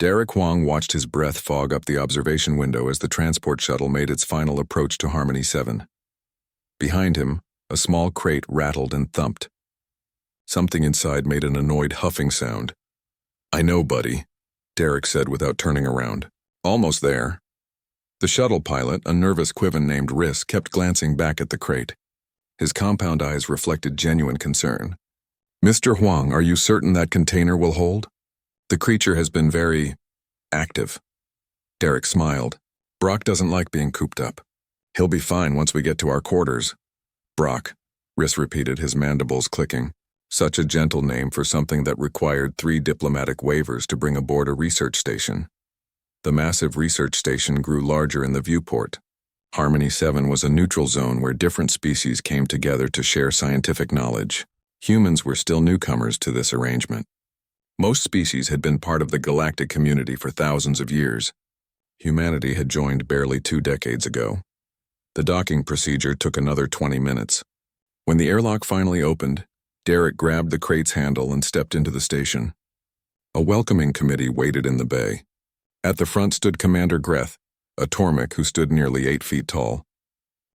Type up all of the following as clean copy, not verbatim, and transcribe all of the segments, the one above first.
Derek Huang watched his breath fog up the observation window as the transport shuttle made its final approach to Harmony 7. Behind him, a small crate rattled and thumped. Something inside made an annoyed huffing sound. "I know, buddy," Derek said without turning around. "Almost there." The shuttle pilot, a nervous quiven named Riss, kept glancing back at the crate. His compound eyes reflected genuine concern. "Mr. Huang, are you certain that container will hold? The creature has been very active." Derek smiled. "Brock doesn't like being cooped up. He'll be fine once we get to our quarters." "Brock," Riss repeated, his mandibles clicking. Such a gentle name for something that required 3 diplomatic waivers to bring aboard a research station. The massive research station grew larger in the viewport. Harmony 7 was a neutral zone where different species came together to share scientific knowledge. Humans were still newcomers to this arrangement. Most species had been part of the galactic community for thousands of years. Humanity had joined barely 2 decades ago. The docking procedure took another 20 minutes. When the airlock finally opened, Derek grabbed the crate's handle and stepped into the station. A welcoming committee waited in the bay. At the front stood Commander Greth, a Tormek who stood nearly 8 feet tall.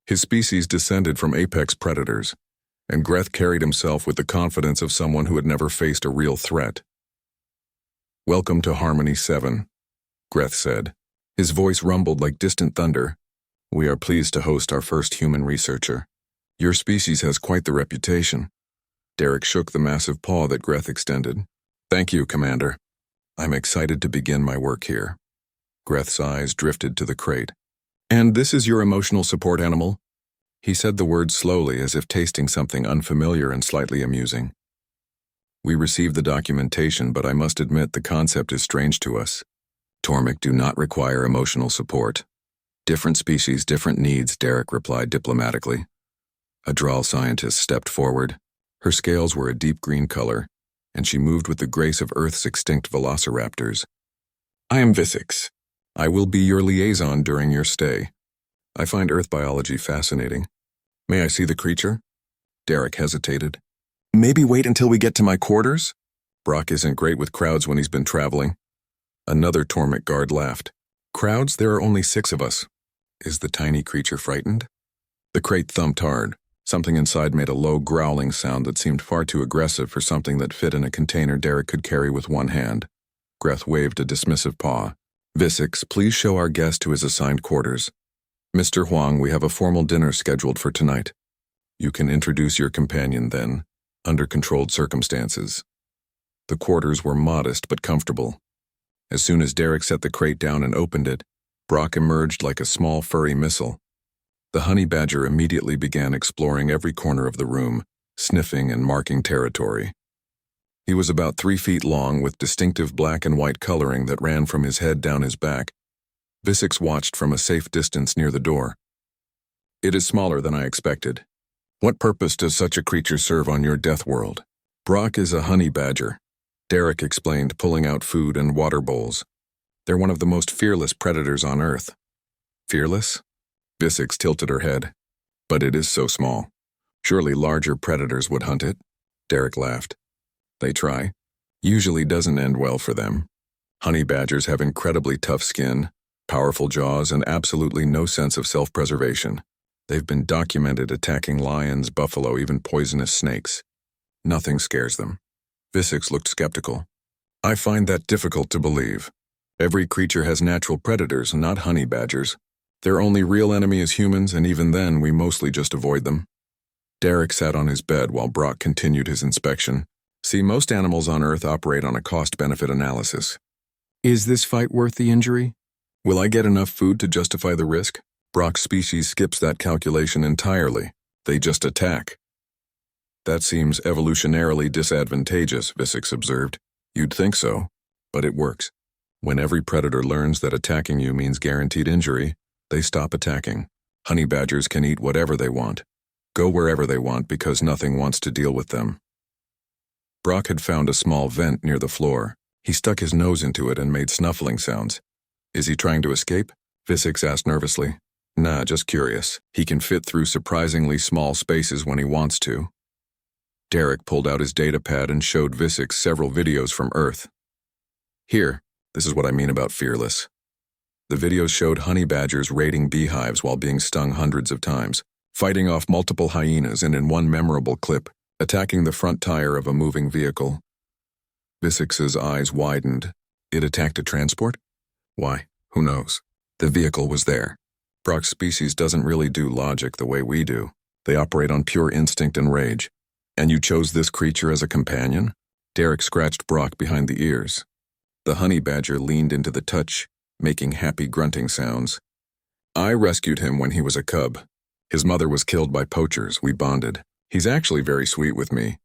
His species descended from apex predators, and Greth carried himself with the confidence of someone who had never faced a real threat. "Welcome to Harmony 7, Greth said. His voice rumbled like distant thunder. "We are pleased to host our first human researcher. Your species has quite the reputation." Derek shook the massive paw that Greth extended. "Thank you, Commander. I'm excited to begin my work here." Greth's eyes drifted to the crate. "And this is your emotional support animal?" He said the words slowly, as if tasting something unfamiliar and slightly amusing. "We received the documentation, but I must admit the concept is strange to us. Tormek do not require emotional support. Different species, different needs," Derek replied diplomatically. A droll scientist stepped forward. Her scales were a deep green color, and she moved with the grace of Earth's extinct velociraptors. "I am Vissix. I will be your liaison during your stay. I find Earth biology fascinating. May I see the creature?" Derek hesitated. "Maybe wait until we get to my quarters?" "Brock isn't great with crowds when he's been traveling." Another Tormek guard laughed. "Crowds? There are only 6 of us." "Is the tiny creature frightened?" The crate thumped hard. Something inside made a low growling sound that seemed far too aggressive for something that fit in a container Derek could carry with one hand. Greth waved a dismissive paw. "Vissix, please show our guest to his assigned quarters. Mr. Huang, we have a formal dinner scheduled for tonight. You can introduce your companion then, under controlled circumstances." The quarters were modest but comfortable. As soon as Derek set the crate down and opened it, Brock emerged like a small furry missile. The honey badger immediately began exploring every corner of the room, sniffing and marking territory. He was about 3 feet long with distinctive black and white coloring that ran from his head down his back. Vissix watched from a safe distance near the door. "It is smaller than I expected. What purpose does such a creature serve on your death world?" "Brock is a honey badger," Derek explained, pulling out food and water bowls. "They're one of the most fearless predators on Earth." "Fearless?" Vissix tilted her head. "But it is so small. Surely larger predators would hunt it?" Derek laughed. "They try. Usually doesn't end well for them. Honey badgers have incredibly tough skin, powerful jaws, and absolutely no sense of self-preservation. They've been documented attacking lions, buffalo, even poisonous snakes. Nothing scares them." Vissix looked skeptical. "I find that difficult to believe. Every creature has natural predators, not honey badgers. Their only real enemy is humans, and even then, we mostly just avoid them." Derek sat on his bed while Brock continued his inspection. "See, most animals on Earth operate on a cost-benefit analysis. Is this fight worth the injury? Will I get enough food to justify the risk? Brock's species skips that calculation entirely. They just attack." "That seems evolutionarily disadvantageous," Vissix observed. "You'd think so, but it works. When every predator learns that attacking you means guaranteed injury, they stop attacking. Honey badgers can eat whatever they want, go wherever they want because nothing wants to deal with them." Brock had found a small vent near the floor. He stuck his nose into it and made snuffling sounds. "Is he trying to escape?" Vissix asked nervously. "Nah, just curious. He can fit through surprisingly small spaces when he wants to." Derek pulled out his datapad and showed Vissix several videos from Earth. "Here, This is what I mean about fearless. The videos showed honey badgers raiding beehives while being stung hundreds of times, fighting off multiple hyenas, and in one memorable clip, attacking the front tire of a moving vehicle. Vissix's eyes widened. It attacked a transport? Why? Who knows? The vehicle was there. Brock's species doesn't really do logic the way we do. They operate on pure instinct and rage. And you chose this creature as a companion? Derek scratched Brock behind the ears. The honey badger leaned into the touch, making happy grunting sounds. I rescued him when he was a cub. His mother was killed by poachers. We bonded. He's actually very sweet with me.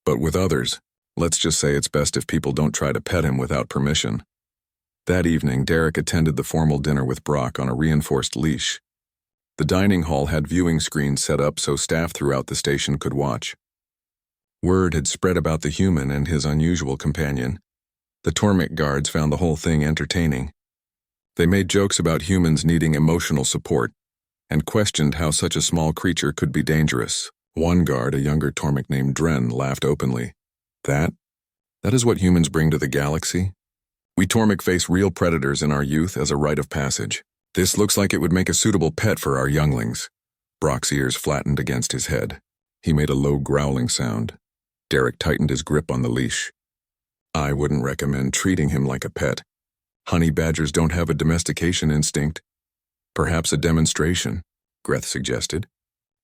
But with others, let's just say it's best if people don't try to pet him without permission. That evening, Derek attended the formal dinner with Brock on a reinforced leash. The dining hall had viewing screens set up so staff throughout the station could watch. Word had spread about the human and his unusual companion. The Tormik guards found the whole thing entertaining. They made jokes about humans needing emotional support and questioned how such a small creature could be dangerous. One guard, a younger Tormik named Dren, laughed openly. That is what humans bring to the galaxy? We Tormik face real predators in our youth as a rite of passage. This looks like it would make a suitable pet for our younglings. Brock's ears flattened against his head. He made a low growling sound. Derek tightened his grip on the leash. I wouldn't recommend treating him like a pet. Honey badgers don't have a domestication instinct. Perhaps a demonstration, Greth suggested.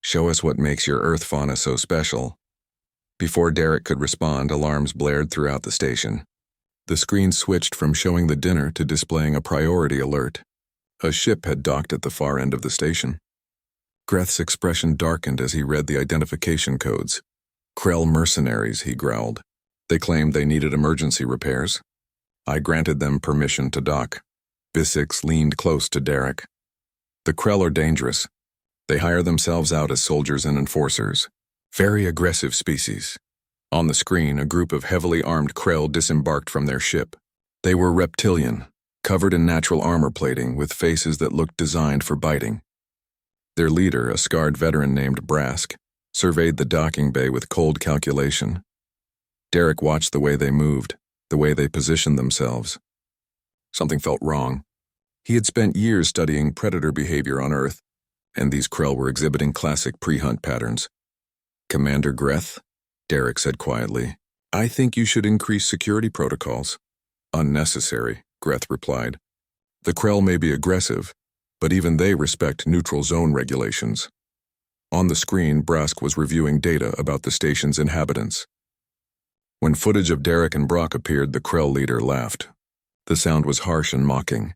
Show us what makes your Earth fauna so special. Before Derek could respond, alarms blared throughout the station. The screen switched from showing the dinner to displaying a priority alert. A ship had docked at the far end of the station. Greth's expression darkened as he read the identification codes. Krell mercenaries, he growled. They claimed they needed emergency repairs. I granted them permission to dock. Vissix leaned close to Derek. The Krell are dangerous. They hire themselves out as soldiers and enforcers. Very aggressive species. On the screen, a group of heavily armed Krell disembarked from their ship. They were reptilian, covered in natural armor plating with faces that looked designed for biting. Their leader, a scarred veteran named Brask, surveyed the docking bay with cold calculation. Derek watched the way they moved, the way they positioned themselves. Something felt wrong. He had spent years studying predator behavior on Earth, and these Krell were exhibiting classic pre-hunt patterns. Commander Greth, Derek said quietly, I think you should increase security protocols. Unnecessary, Greth replied. The Krell may be aggressive, but even they respect neutral zone regulations. On the screen, Brask was reviewing data about the station's inhabitants. When footage of Derek and Brock appeared, the Krell leader laughed. The sound was harsh and mocking.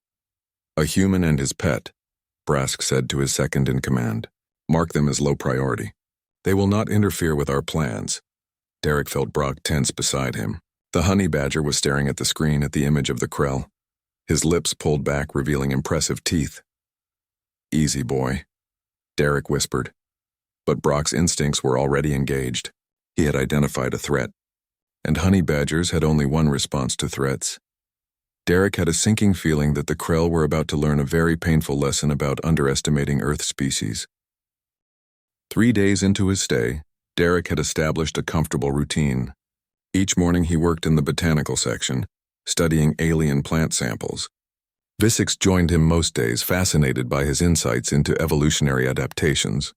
A human and his pet, Brask said to his second in command. Mark them as low priority. They will not interfere with our plans. Derek felt Brock tense beside him. The honey badger was staring at the screen at the image of the Krell. His lips pulled back, revealing impressive teeth. Easy, boy, Derek whispered. But Brock's instincts were already engaged. He had identified a threat. And honey badgers had only one response to threats. Derek had a sinking feeling that the Krell were about to learn a very painful lesson about underestimating Earth species. 3 days into his stay, Derek had established a comfortable routine. Each morning he worked in the botanical section, studying alien plant samples. Vissix joined him most days, fascinated by his insights into evolutionary adaptations.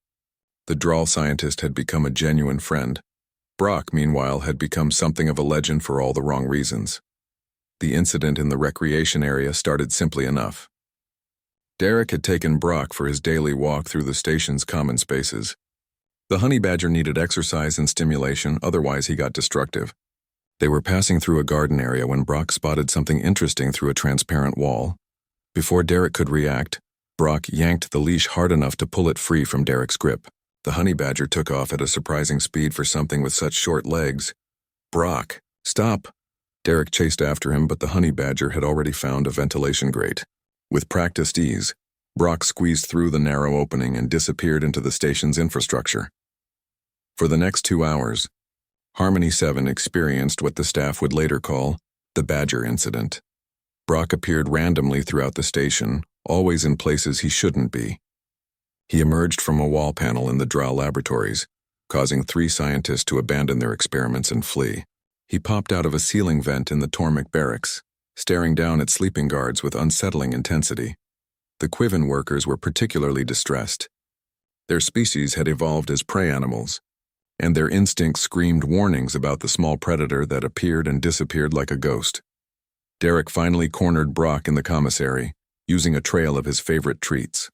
The Droll scientist had become a genuine friend. Brock, meanwhile, had become something of a legend for all the wrong reasons. The incident in the recreation area started simply enough. Derek had taken Brock for his daily walk through the station's common spaces. The honey badger needed exercise and stimulation, otherwise he got destructive. They were passing through a garden area when Brock spotted something interesting through a transparent wall. Before Derek could react, Brock yanked the leash hard enough to pull it free from Derek's grip. The honey badger took off at a surprising speed for something with such short legs. Brock, stop! Derek chased after him, but the honey badger had already found a ventilation grate. With practiced ease, Brock squeezed through the narrow opening and disappeared into the station's infrastructure. For the next 2 hours, Harmony 7 experienced what the staff would later call the Badger Incident. Brock appeared randomly throughout the station, always in places he shouldn't be. He emerged from a wall panel in the Drow laboratories, causing 3 scientists to abandon their experiments and flee. He popped out of a ceiling vent in the Tormik barracks. staring down at sleeping guards with unsettling intensity. The Quiven workers were particularly distressed. Their species had evolved as prey animals, and their instincts screamed warnings about the small predator that appeared and disappeared like a ghost. Derek finally cornered Brock in the commissary, using a trail of his favorite treats.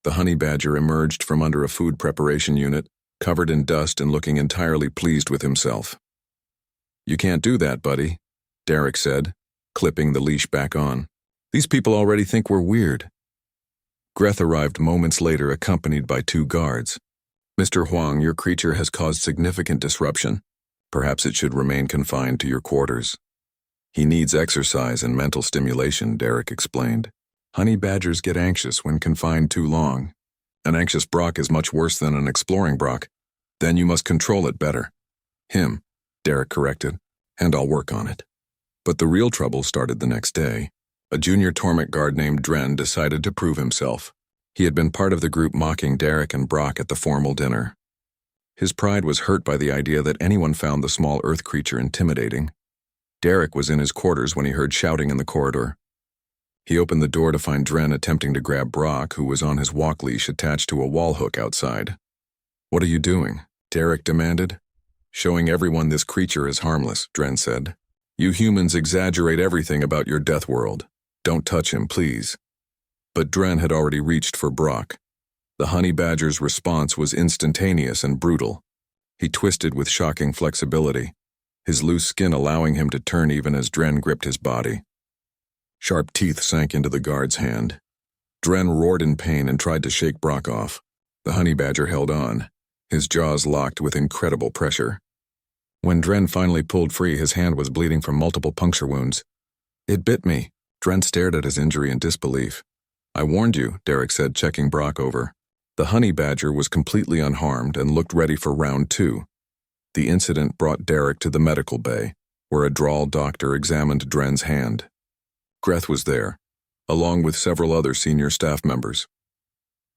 The honey badger emerged from under a food preparation unit, covered in dust and looking entirely pleased with himself. "You can't do that, buddy," Derek said, clipping the leash back on. "These people already think we're weird." Greth arrived moments later accompanied by 2 guards. "Mr. Huang, your creature has caused significant disruption. Perhaps it should remain confined to your quarters." "He needs exercise and mental stimulation," Derek explained. "Honey badgers get anxious when confined too long. An anxious Brock is much worse than an exploring Brock. Then you must control it better." "Him," Derek corrected, "and I'll work on it." But the real trouble started the next day. A junior Torment guard named Dren decided to prove himself. He had been part of the group mocking Derek and Brock at the formal dinner. His pride was hurt by the idea that anyone found the small earth creature intimidating. Derek was in his quarters when he heard shouting in the corridor. He opened the door to find Dren attempting to grab Brock, who was on his walk leash attached to a wall hook outside. "What are you doing?" Derek demanded. "Showing everyone this creature is harmless," Dren said. "You humans exaggerate everything about your death world. Don't touch him, please." But Dren had already reached for Brock. The honey badger's response was instantaneous and brutal. He twisted with shocking flexibility, his loose skin allowing him to turn even as Dren gripped his body. Sharp teeth sank into the guard's hand. Dren roared in pain and tried to shake Brock off. The honey badger held on, his jaws locked with incredible pressure. When Dren finally pulled free, his hand was bleeding from multiple puncture wounds. "It bit me." Dren stared at his injury in disbelief. "I warned you," Derek said, checking Brock over. The honey badger was completely unharmed and looked ready for round 2. The incident brought Derek to the medical bay, where a droll doctor examined Dren's hand. Greth was there, along with several other senior staff members.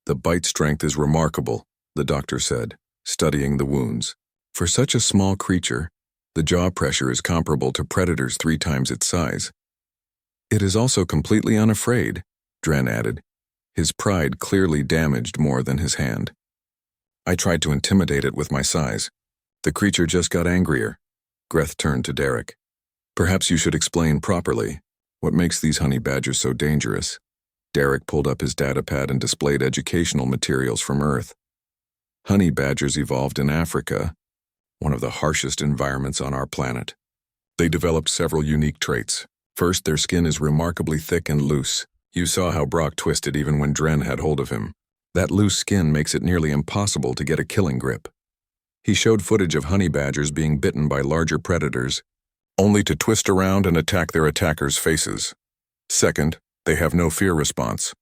"The bite strength is remarkable," the doctor said, studying the wounds. "For such a small creature, the jaw pressure is comparable to predators 3 times its size. It is also completely unafraid," Dren added, his pride clearly damaged more than his hand. "I tried to intimidate it with my size. The creature just got angrier." Greth turned to Derek. "Perhaps you should explain properly. What makes these honey badgers so dangerous?" Derek pulled up his datapad and displayed educational materials from Earth. Honey badgers evolved in Africa, one of the harshest environments on our planet. They developed several unique traits. First, their skin is remarkably thick and loose. You saw how Brock twisted even when Dren had hold of him. That loose skin makes it nearly impossible to get a killing grip. He showed footage of honey badgers being bitten by larger predators, only to twist around and attack their attackers' faces. Second, they have no fear response.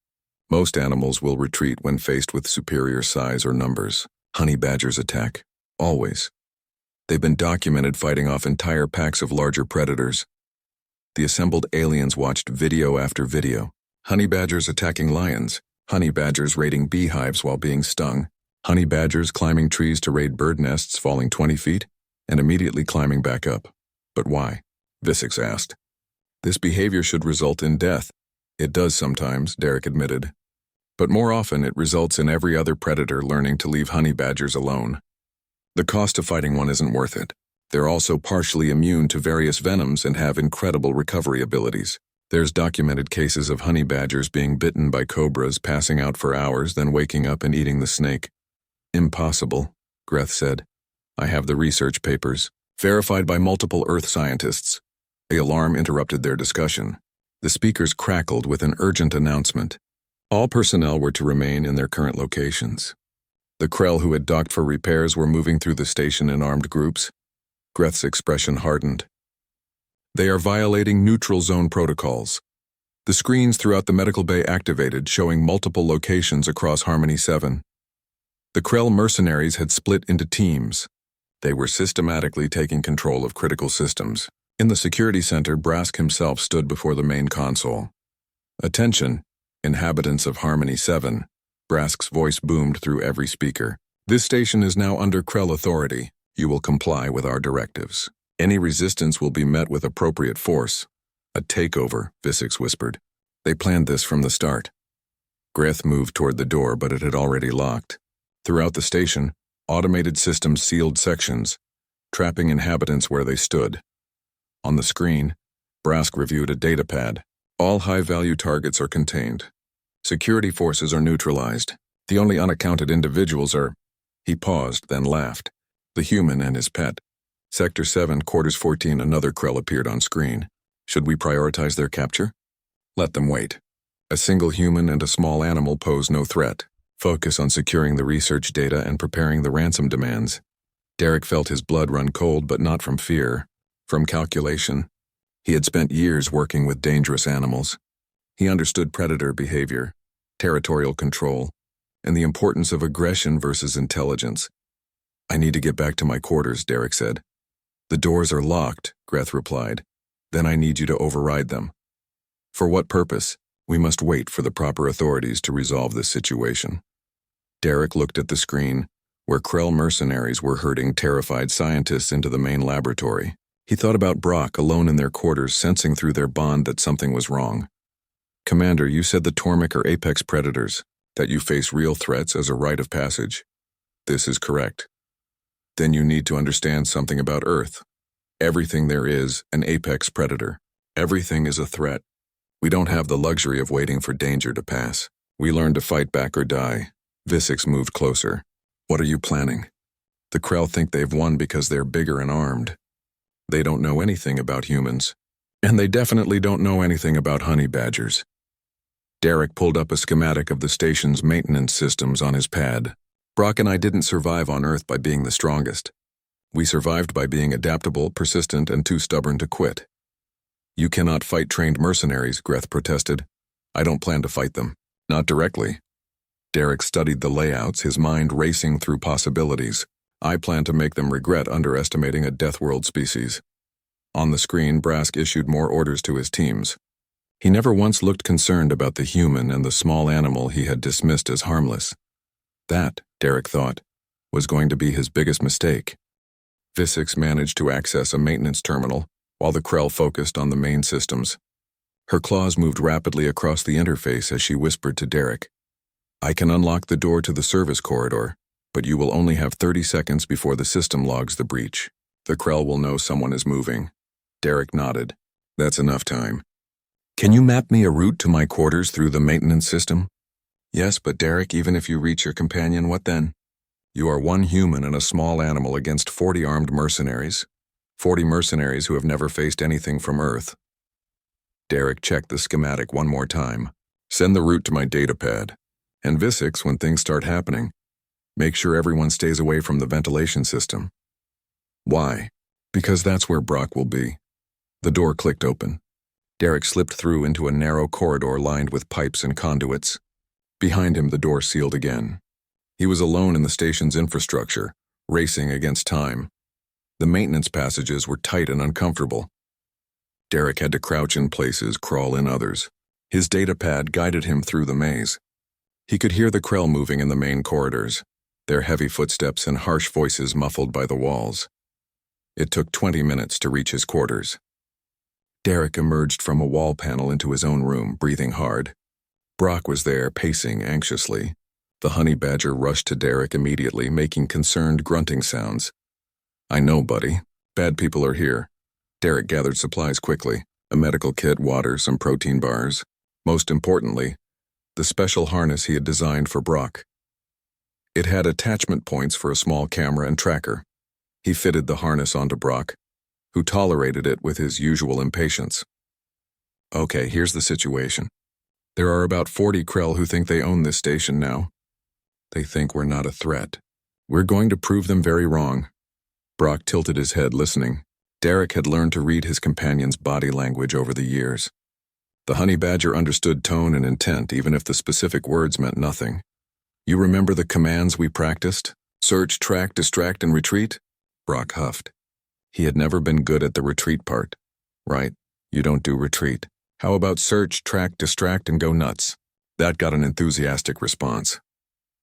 Most animals will retreat when faced with superior size or numbers. Honey badgers attack, always. They've been documented fighting off entire packs of larger predators. The assembled aliens watched video after video. Honey badgers attacking lions, honey badgers raiding beehives while being stung, honey badgers climbing trees to raid bird nests falling 20 feet, and immediately climbing back up. But why? Visix asked. This behavior should result in death. It does sometimes, Derek admitted. But more often it results in every other predator learning to leave honey badgers alone. The cost of fighting one isn't worth it. They're also partially immune to various venoms and have incredible recovery abilities. There's documented cases of honey badgers being bitten by cobras, passing out for hours, then waking up and eating the snake. Impossible, Greth said. I have the research papers, verified by multiple Earth scientists. The alarm interrupted their discussion. The speakers crackled with an urgent announcement. All personnel were to remain in their current locations. The Krell who had docked for repairs were moving through the station in armed groups. Greth's expression hardened. They are violating neutral zone protocols. The screens throughout the medical bay activated, showing multiple locations across Harmony 7. The Krell mercenaries had split into teams. They were systematically taking control of critical systems. In the security center, Brask himself stood before the main console. Attention, inhabitants of Harmony 7. Brask's voice boomed through every speaker. This station is now under Krell authority. You will comply with our directives. Any resistance will be met with appropriate force. A takeover, Visix whispered. They planned this from the start. Greth moved toward the door, but it had already locked. Throughout the station, automated systems sealed sections, trapping inhabitants where they stood. On the screen, Brask reviewed a datapad. All high-value targets are contained. Security forces are neutralized. The only unaccounted individuals are... He paused, then laughed. The human and his pet. Sector 7, Quarters 14, another Krell appeared on screen. Should we prioritize their capture? Let them wait. A single human and a small animal pose no threat. Focus on securing the research data and preparing the ransom demands. Derek felt his blood run cold, but not from fear, from calculation. He had spent years working with dangerous animals. He understood predator behavior, territorial control, and the importance of aggression versus intelligence. I need to get back to my quarters, Derek said. The doors are locked, Greth replied. Then I need you to override them. For what purpose? We must wait for the proper authorities to resolve this situation. Derek looked at the screen, where Krell mercenaries were herding terrified scientists into the main laboratory. He thought about Brock alone in their quarters, sensing through their bond that something was wrong. Commander, you said the Tormik are apex predators, that you face real threats as a rite of passage. This is correct. Then you need to understand something about Earth. Everything there is an apex predator. Everything is a threat. We don't have the luxury of waiting for danger to pass. We learn to fight back or die. Visix moved closer. What are you planning? The Krell think they've won because they're bigger and armed. They don't know anything about humans. And they definitely don't know anything about honey badgers. Derek pulled up a schematic of the station's maintenance systems on his pad. Brock and I didn't survive on Earth by being the strongest. We survived by being adaptable, persistent, and too stubborn to quit. You cannot fight trained mercenaries, Greth protested. I don't plan to fight them. Not directly. Derek studied the layouts, his mind racing through possibilities. I plan to make them regret underestimating a Death World species. On the screen, Brask issued more orders to his teams. He never once looked concerned about the human and the small animal he had dismissed as harmless. That, Derek thought, was going to be his biggest mistake. Visix managed to access a maintenance terminal, while the Krell focused on the main systems. Her claws moved rapidly across the interface as she whispered to Derek. I can unlock the door to the service corridor, but you will only have 30 seconds before the system logs the breach. The Krell will know someone is moving. Derek nodded. That's enough time. Can you map me a route to my quarters through the maintenance system? Yes, but Derek, even if you reach your companion, what then? You are one human and a small animal against 40 armed mercenaries. 40 mercenaries who have never faced anything from Earth. Derek checked the schematic one more time. Send the route to my datapad. And Visix, when things start happening, make sure everyone stays away from the ventilation system. Why? Because that's where Brock will be. The door clicked open. Derek slipped through into a narrow corridor lined with pipes and conduits. Behind him, the door sealed again. He was alone in the station's infrastructure, racing against time. The maintenance passages were tight and uncomfortable. Derek had to crouch in places, crawl in others. His datapad guided him through the maze. He could hear the Krell moving in the main corridors, their heavy footsteps and harsh voices muffled by the walls. It took 20 minutes to reach his quarters. Derek emerged from a wall panel into his own room, breathing hard. Brock was there, pacing anxiously. The honey badger rushed to Derek immediately, making concerned grunting sounds. I know, buddy. Bad people are here. Derek gathered supplies quickly. A medical kit, water, some protein bars. Most importantly, the special harness he had designed for Brock. It had attachment points for a small camera and tracker. He fitted the harness onto Brock, who tolerated it with his usual impatience. Okay, here's the situation. There are about 40 Krell who think they own this station now. They think we're not a threat. We're going to prove them very wrong. Brock tilted his head, listening. Derek had learned to read his companion's body language over the years. The honey badger understood tone and intent, even if the specific words meant nothing. You remember the commands we practiced? Search, track, distract, and retreat? Brock huffed. He had never been good at the retreat part. Right, you don't do retreat. How about search, track, distract, and go nuts? That got an enthusiastic response.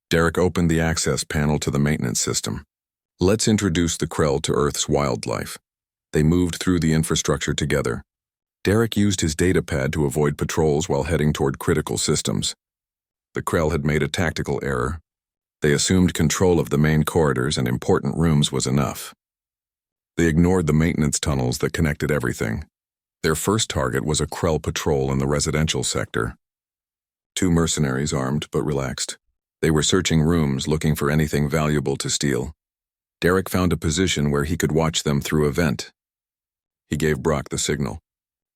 Derek opened the access panel to the maintenance system. Let's introduce the Krell to Earth's wildlife. They moved through the infrastructure together. Derek used his datapad to avoid patrols while heading toward critical systems. The Krell had made a tactical error. They assumed control of the main corridors and important rooms was enough. They ignored the maintenance tunnels that connected everything. Their first target was a Krell patrol in the residential sector. 2 mercenaries armed but relaxed. They were searching rooms looking for anything valuable to steal. Derek found a position where he could watch them through a vent. He gave Brock the signal.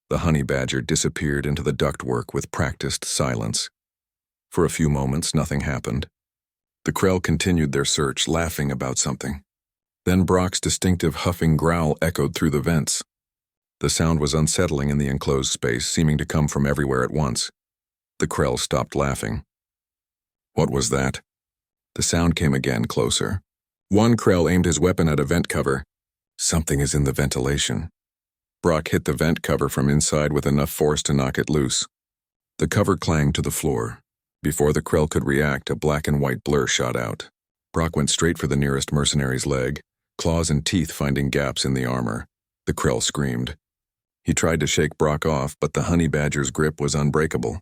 The honey badger disappeared into the ductwork with practiced silence. For a few moments, nothing happened. The Krell continued their search, laughing about something. Then Brock's distinctive huffing growl echoed through the vents. The sound was unsettling in the enclosed space, seeming to come from everywhere at once. The Krell stopped laughing. What was that? The sound came again, closer. One Krell aimed his weapon at a vent cover. Something is in the ventilation. Brock hit the vent cover from inside with enough force to knock it loose. The cover clanged to the floor. Before the Krell could react, a black and white blur shot out. Brock went straight for the nearest mercenary's leg, claws and teeth finding gaps in the armor. The Krell screamed. He tried to shake Brock off, but the honey badger's grip was unbreakable.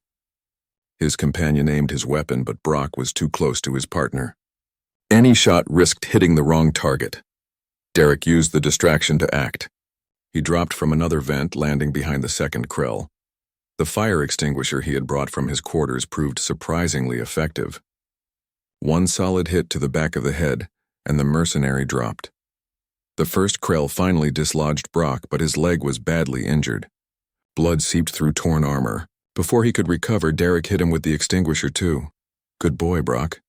His companion aimed his weapon, but Brock was too close to his partner. Any shot risked hitting the wrong target. Derek used the distraction to act. He dropped from another vent, landing behind the second Krell. The fire extinguisher he had brought from his quarters proved surprisingly effective. One solid hit to the back of the head, and the mercenary dropped. The first Krell finally dislodged Brock, but his leg was badly injured. Blood seeped through torn armor. Before he could recover, Derek hit him with the extinguisher too. Good boy, Brock.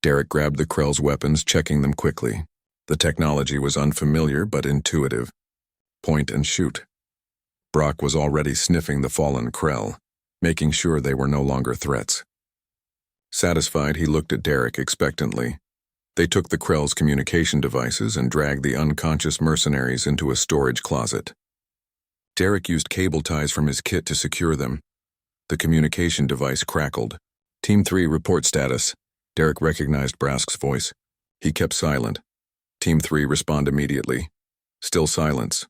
Derek grabbed the Krell's weapons, checking them quickly. The technology was unfamiliar but intuitive. Point and shoot. Brock was already sniffing the fallen Krell, making sure they were no longer threats. Satisfied, he looked at Derek expectantly. They took the Krell's communication devices and dragged the unconscious mercenaries into a storage closet. Derek used cable ties from his kit to secure them. The communication device crackled. Team 3, report status. Derek recognized Brask's voice. He kept silent. Team 3, respond immediately. Still silence.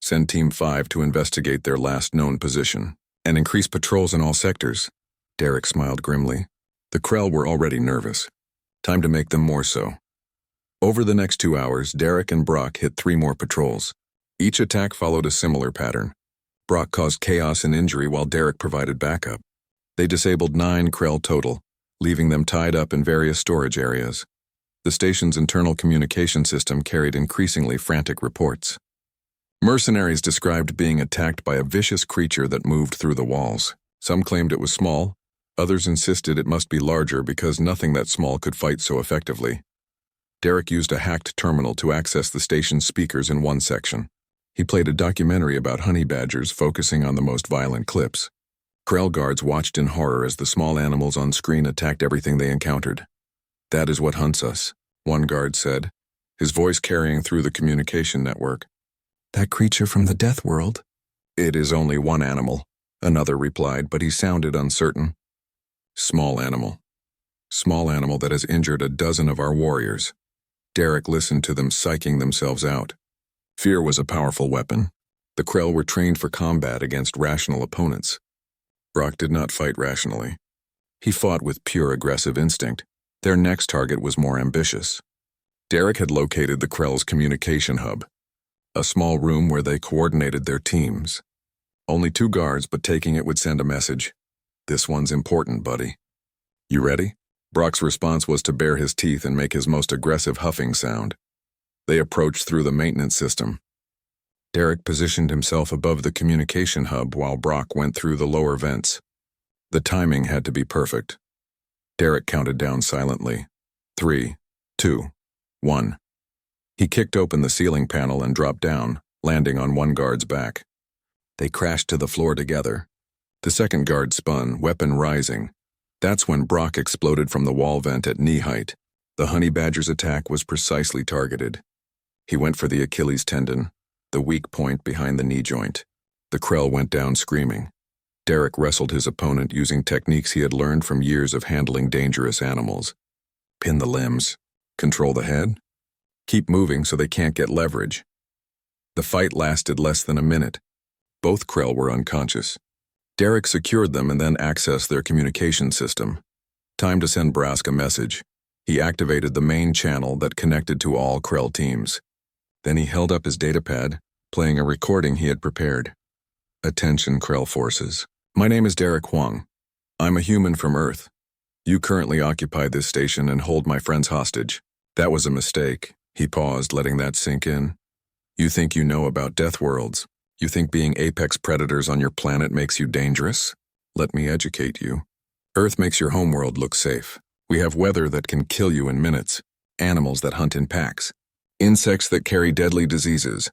Send Team 5 to investigate their last known position, and increase patrols in all sectors. Derek smiled grimly. The Krell were already nervous. Time to make them more so. Over the next 2 hours, Derek and Brock hit 3 more patrols. Each attack followed a similar pattern. Brock caused chaos and injury while Derek provided backup. They disabled 9 Krell total, leaving them tied up in various storage areas. The station's internal communication system carried increasingly frantic reports. Mercenaries described being attacked by a vicious creature that moved through the walls. Some claimed it was small, others insisted it must be larger because nothing that small could fight so effectively. Derek used a hacked terminal to access the station's speakers in one section. He played a documentary about honey badgers, focusing on the most violent clips. Krell guards watched in horror as the small animals on screen attacked everything they encountered. That is what hunts us, one guard said, his voice carrying through the communication network. That creature from the death world? It is only one animal, another replied, but he sounded uncertain. Small animal. Small animal that has injured a dozen of our warriors. Derek listened to them psyching themselves out. Fear was a powerful weapon. The Krell were trained for combat against rational opponents. Brock did not fight rationally. He fought with pure aggressive instinct. Their next target was more ambitious. Derek had located the Krell's communication hub, a small room where they coordinated their teams. Only 2 guards, but taking it would send a message. This one's important, buddy. You ready? Brock's response was to bare his teeth and make his most aggressive huffing sound. They approached through the maintenance system. Derek positioned himself above the communication hub while Brock went through the lower vents. The timing had to be perfect. Derek counted down silently. 3, 2, 1. He kicked open the ceiling panel and dropped down, landing on one guard's back. They crashed to the floor together. The second guard spun, weapon rising. That's when Brock exploded from the wall vent at knee height. The honey badger's attack was precisely targeted. He went for the Achilles tendon, the weak point behind the knee joint. The Krell went down screaming. Derek wrestled his opponent using techniques he had learned from years of handling dangerous animals. Pin the limbs. Control the head. Keep moving so they can't get leverage. The fight lasted less than a minute. Both Krell were unconscious. Derek secured them and then accessed their communication system. Time to send Brask a message. He activated the main channel that connected to all Krell teams. Then he held up his datapad, playing a recording he had prepared. Attention, Krell forces. My name is Derek Huang. I'm a human from Earth. You currently occupy this station and hold my friends hostage. That was a mistake. He paused, letting that sink in. You think you know about death worlds. You think being apex predators on your planet makes you dangerous? Let me educate you. Earth makes your homeworld look safe. We have weather that can kill you in minutes, animals that hunt in packs, insects that carry deadly diseases,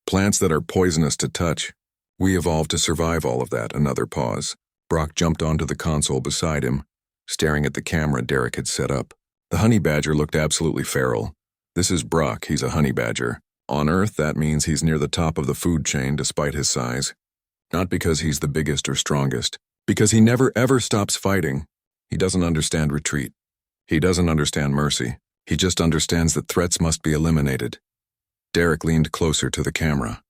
plants that are poisonous to touch. We evolved to survive all of that. Another pause. Brock jumped onto the console beside him, staring at the camera Derek had set up. The honey badger looked absolutely feral. This is Brock, he's a honey badger. On Earth, that means he's near the top of the food chain despite his size. Not because he's the biggest or strongest, because he never ever stops fighting. He doesn't understand retreat. He doesn't understand mercy. He just understands that threats must be eliminated. Derek leaned closer to the camera.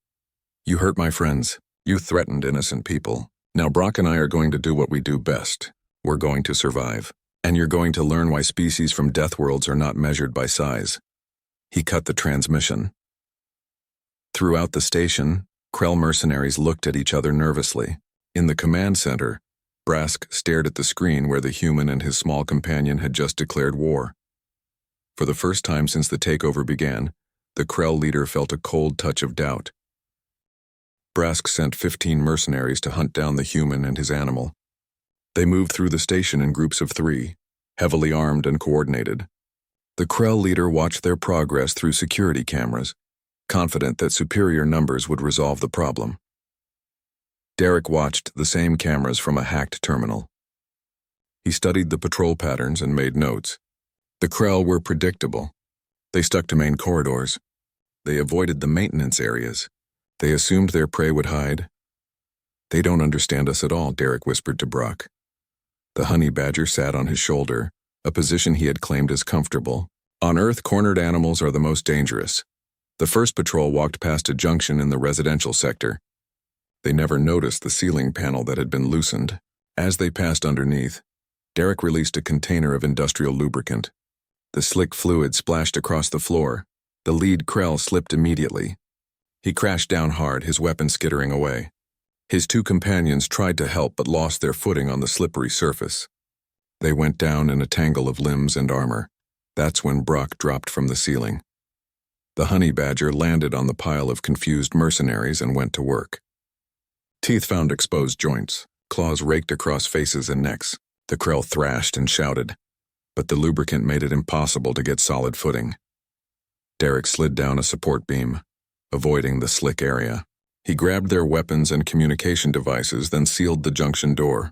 You hurt my friends. You threatened innocent people. Now Brock and I are going to do what we do best. We're going to survive. And you're going to learn why species from death worlds are not measured by size. He cut the transmission. Throughout the station, Krell mercenaries looked at each other nervously. In the command center, Brask stared at the screen where the human and his small companion had just declared war. For the first time since the takeover began, the Krell leader felt a cold touch of doubt. Brask sent 15 mercenaries to hunt down the human and his animal. They moved through the station in groups of 3, heavily armed and coordinated. The Krell leader watched their progress through security cameras, confident that superior numbers would resolve the problem. Derek watched the same cameras from a hacked terminal. He studied the patrol patterns and made notes. The Krell were predictable. They stuck to main corridors. They avoided the maintenance areas. They assumed their prey would hide. They don't understand us at all, Derek whispered to Brock. The honey badger sat on his shoulder, a position he had claimed as comfortable. On Earth, cornered animals are the most dangerous. The first patrol walked past a junction in the residential sector. They never noticed the ceiling panel that had been loosened. As they passed underneath, Derek released a container of industrial lubricant. The slick fluid splashed across the floor. The lead Krell slipped immediately. He crashed down hard, his weapon skittering away. His 2 companions tried to help but lost their footing on the slippery surface. They went down in a tangle of limbs and armor. That's when Brock dropped from the ceiling. The honey badger landed on the pile of confused mercenaries and went to work. Teeth found exposed joints. Claws raked across faces and necks. The Krell thrashed and shouted, but the lubricant made it impossible to get solid footing. Derek slid down a support beam, avoiding the slick area. He grabbed their weapons and communication devices, then sealed the junction door.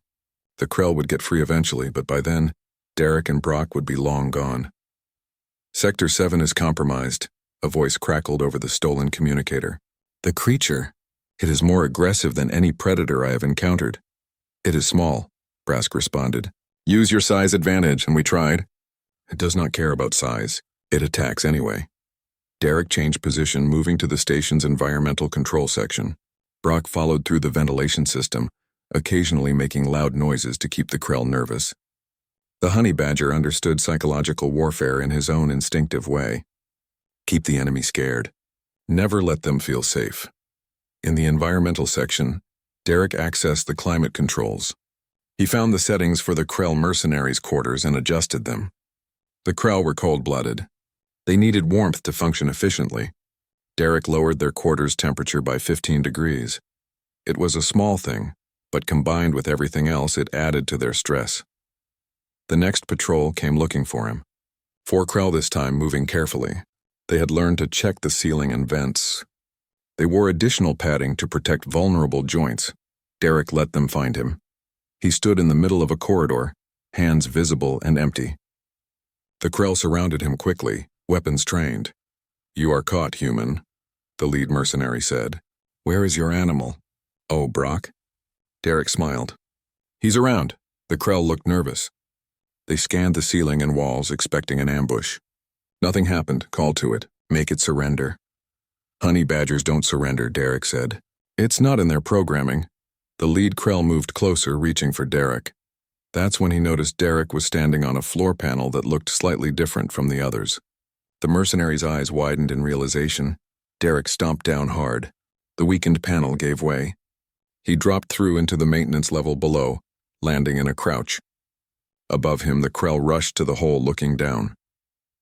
The Krell would get free eventually, but by then, Derek and Brock would be long gone. Sector 7 is compromised, a voice crackled over the stolen communicator. The creature. It is more aggressive than any predator I have encountered. It is small, Brask responded. Use your size advantage, and we tried. It does not care about size. It attacks anyway. Derek changed position, moving to the station's environmental control section. Brock followed through the ventilation system, occasionally making loud noises to keep the Krell nervous. The honey badger understood psychological warfare in his own instinctive way. Keep the enemy scared. Never let them feel safe. In the environmental section, Derek accessed the climate controls. He found the settings for the Krell mercenaries' quarters and adjusted them. The Krell were cold-blooded. They needed warmth to function efficiently. Derek lowered their quarters' temperature by 15 degrees. It was a small thing, but combined with everything else, it added to their stress. The next patrol came looking for him. 4 Krell this time, moving carefully. They had learned to check the ceiling and vents. They wore additional padding to protect vulnerable joints. Derek let them find him. He stood in the middle of a corridor, hands visible and empty. The Krell surrounded him quickly, weapons trained. You are caught, human, the lead mercenary said. Where is your animal? Oh, Brock? Derek smiled. He's around. The Krell looked nervous. They scanned the ceiling and walls, expecting an ambush. Nothing happened. Call to it. Make it surrender. Honey badgers don't surrender, Derek said. It's not in their programming. The lead Krell moved closer, reaching for Derek. That's when he noticed Derek was standing on a floor panel that looked slightly different from the others. The mercenary's eyes widened in realization. Derek stomped down hard. The weakened panel gave way. He dropped through into the maintenance level below, landing in a crouch. Above him, the Krell rushed to the hole, looking down.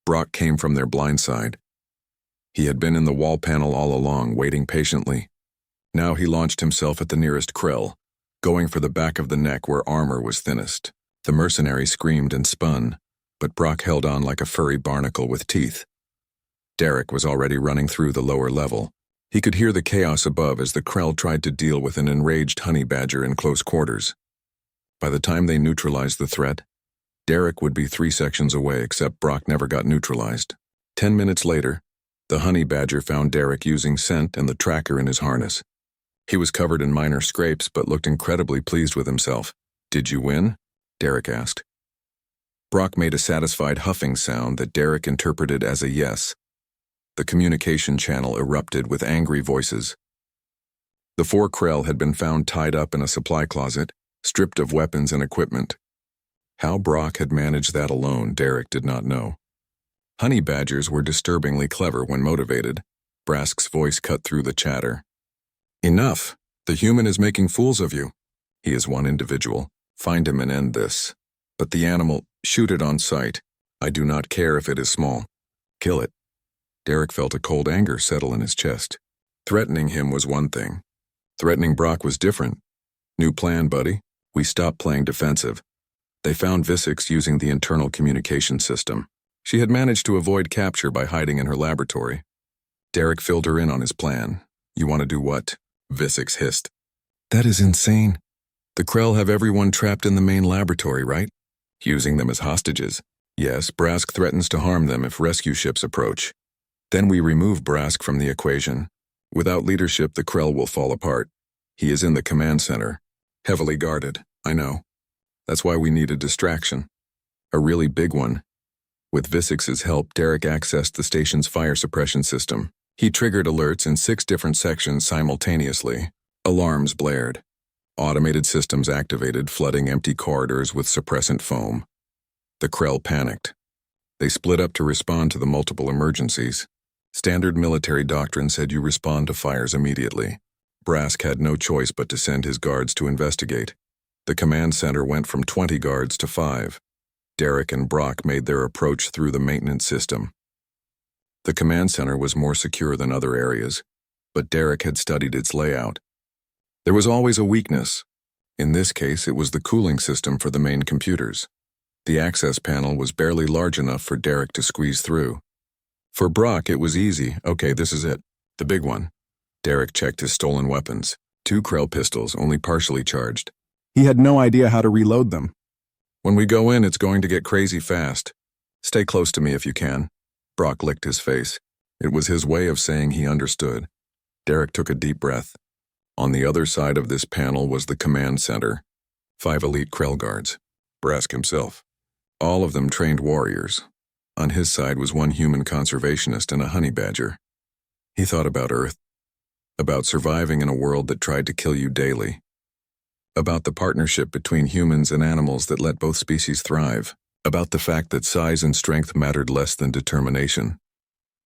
Brock came from their blind side. He had been in the wall panel all along, waiting patiently. Now he launched himself at the nearest Krell, going for the back of the neck where armor was thinnest. The mercenary screamed and spun, but Brock held on like a furry barnacle with teeth. Derek was already running through the lower level. He could hear the chaos above as the Krell tried to deal with an enraged honey badger in close quarters. By the time they neutralized the threat, Derek would be 3 sections away, except Brock never got neutralized. 10 minutes later, the honey badger found Derek using scent and the tracker in his harness. He was covered in minor scrapes but looked incredibly pleased with himself. "Did you win?" Derek asked. Brock made a satisfied huffing sound that Derek interpreted as a yes. The communication channel erupted with angry voices. The 4 Krell had been found tied up in a supply closet, stripped of weapons and equipment. How Brock had managed that alone, Derek did not know. Honey badgers were disturbingly clever when motivated. Brask's voice cut through the chatter. "Enough! The human is making fools of you. He is one individual. Find him and end this. But the animal, shoot it on sight. I do not care if it is small. Kill it." Derek felt a cold anger settle in his chest. Threatening him was one thing. Threatening Brock was different. "New plan, buddy. We stopped playing defensive." They found Visix using the internal communication system. She had managed to avoid capture by hiding in her laboratory. Derek filled her in on his plan. "You want to do what?" Visix hissed. "That is insane. The Krell have everyone trapped in the main laboratory, right? Using them as hostages. Yes, Brask threatens to harm them if rescue ships approach. Then we remove Brask from the equation. Without leadership, the Krell will fall apart. He is in the command center. Heavily guarded, I know. That's why we need a distraction. A really big one." With Visix's help, Derek accessed the station's fire suppression system. He triggered alerts in 6 different sections simultaneously. Alarms blared. Automated systems activated, flooding empty corridors with suppressant foam. The Krell panicked. They split up to respond to the multiple emergencies. Standard military doctrine said you respond to fires immediately. Brask had no choice but to send his guards to investigate. The command center went from 20 guards to 5. Derek and Brock made their approach through the maintenance system. The command center was more secure than other areas, but Derek had studied its layout. There was always a weakness. In this case, it was the cooling system for the main computers. The access panel was barely large enough for Derek to squeeze through. For Brock, it was easy. "Okay, this is it. The big one." Derek checked his stolen weapons. 2 Krell pistols, only partially charged. He had no idea how to reload them. "When we go in, it's going to get crazy fast. Stay close to me if you can." Brock licked his face. It was his way of saying he understood. Derek took a deep breath. On the other side of this panel was the command center. 5 elite Krell guards. Brask himself. All of them trained warriors. On his side was 1 human conservationist and a honey badger. He thought about Earth. About surviving in a world that tried to kill you daily. About the partnership between humans and animals that let both species thrive. About the fact that size and strength mattered less than determination.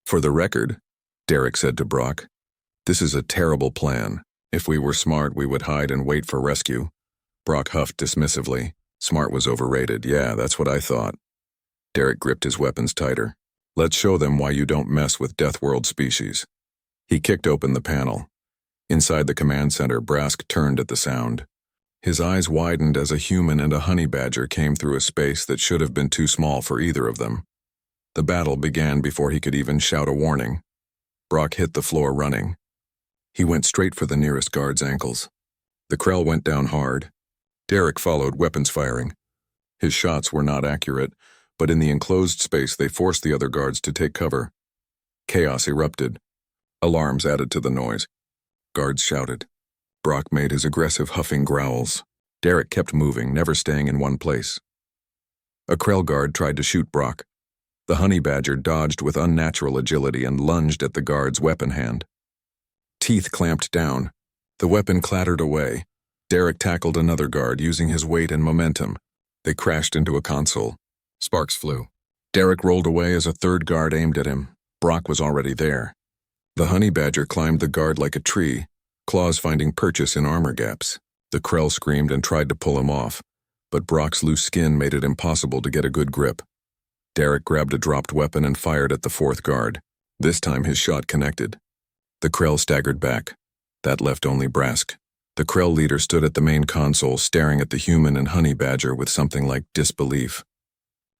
"For the record," Derek said to Brock, "this is a terrible plan. If we were smart, we would hide and wait for rescue." Brock huffed dismissively. Smart was overrated. "Yeah, that's what I thought." Derek gripped his weapons tighter. "Let's show them why you don't mess with Death World species." He kicked open the panel. Inside the command center, Brask turned at the sound. His eyes widened as a human and a honey badger came through a space that should have been too small for either of them. The battle began before he could even shout a warning. Brock hit the floor running. He went straight for the nearest guard's ankles. The Krell went down hard. Derek followed, weapons firing. His shots were not accurate, but in the enclosed space they forced the other guards to take cover. Chaos erupted. Alarms added to the noise. Guards shouted. Brock made his aggressive huffing growls. Derek kept moving, never staying in one place. A Krell guard tried to shoot Brock. The honey badger dodged with unnatural agility and lunged at the guard's weapon hand. Teeth clamped down. The weapon clattered away. Derek tackled another guard using his weight and momentum. They crashed into a console. Sparks flew. Derek rolled away as a third guard aimed at him. Brock was already there. The honey badger climbed the guard like a tree, claws finding purchase in armor gaps. The Krell screamed and tried to pull him off, but Brock's loose skin made it impossible to get a good grip. Derek grabbed a dropped weapon and fired at the fourth guard. This time his shot connected. The Krell staggered back. That left only Brask. The Krell leader stood at the main console staring at the human and honey badger with something like disbelief.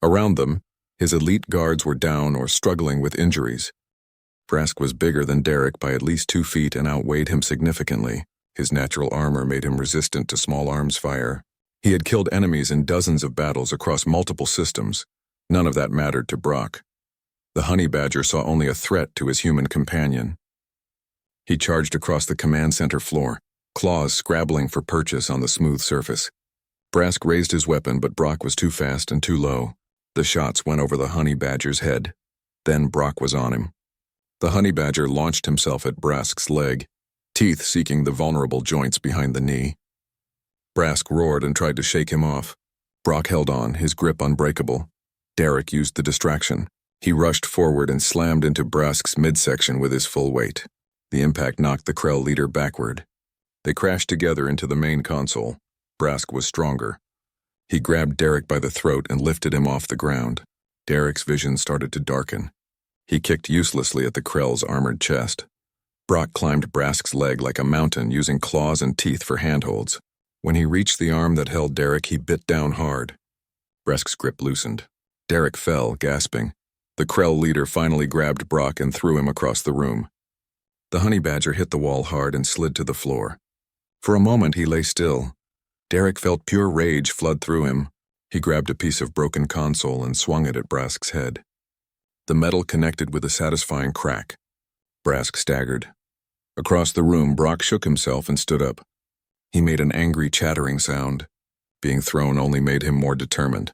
Around them, his elite guards were down or struggling with injuries. Brask was bigger than Derek by at least 2 feet and outweighed him significantly. His natural armor made him resistant to small arms fire. He had killed enemies in dozens of battles across multiple systems. None of that mattered to Brock. The honey badger saw only a threat to his human companion. He charged across the command center floor, claws scrabbling for purchase on the smooth surface. Brask raised his weapon, but Brock was too fast and too low. The shots went over the honey badger's head. Then Brock was on him. The honey badger launched himself at Brask's leg, teeth seeking the vulnerable joints behind the knee. Brask roared and tried to shake him off. Brock held on, his grip unbreakable. Derek used the distraction. He rushed forward and slammed into Brask's midsection with his full weight. The impact knocked the Krell leader backward. They crashed together into the main console. Brask was stronger. He grabbed Derek by the throat and lifted him off the ground. Derek's vision started to darken. He kicked uselessly at the Krell's armored chest. Brock climbed Brask's leg like a mountain, using claws and teeth for handholds. When he reached the arm that held Derek, he bit down hard. Brask's grip loosened. Derek fell, gasping. The Krell leader finally grabbed Brock and threw him across the room. The honey badger hit the wall hard and slid to the floor. For a moment he lay still. Derek felt pure rage flood through him. He grabbed a piece of broken console and swung it at Brask's head. The metal connected with a satisfying crack. Brask staggered. Across the room, Brock shook himself and stood up. He made an angry chattering sound. Being thrown only made him more determined.